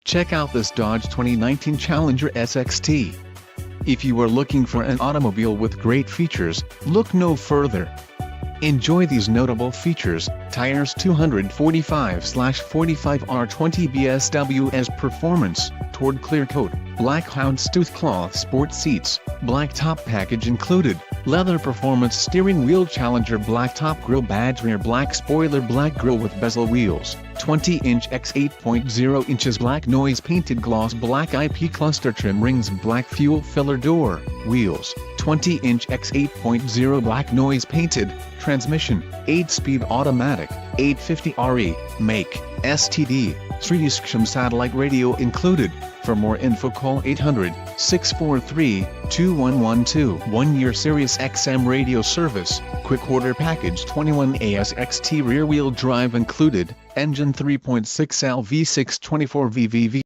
Check out this Dodge 2019 Challenger SXT. If you are looking for an automobile with great features, look no further. Enjoy these notable features: tires 245/45 R20 BSWS performance, Toward clear coat, black houndstooth cloth sport seats, black top package included, leather performance steering wheel, Challenger black top grille badge, rear black spoiler, black grille with bezel wheels, 20-inch x 8.0 inches black noise painted gloss, black IP cluster trim rings, black fuel filler door, wheels, 20-inch x 8.0 black noise painted, transmission, 8-speed automatic, 850 RE, make, STD, Sirius XM satellite radio included. For more info call 800-643-2112. 1-year Sirius XM radio service, quick order package, 21A SXT rear wheel drive included, engine 3.6L V6 24 VVV.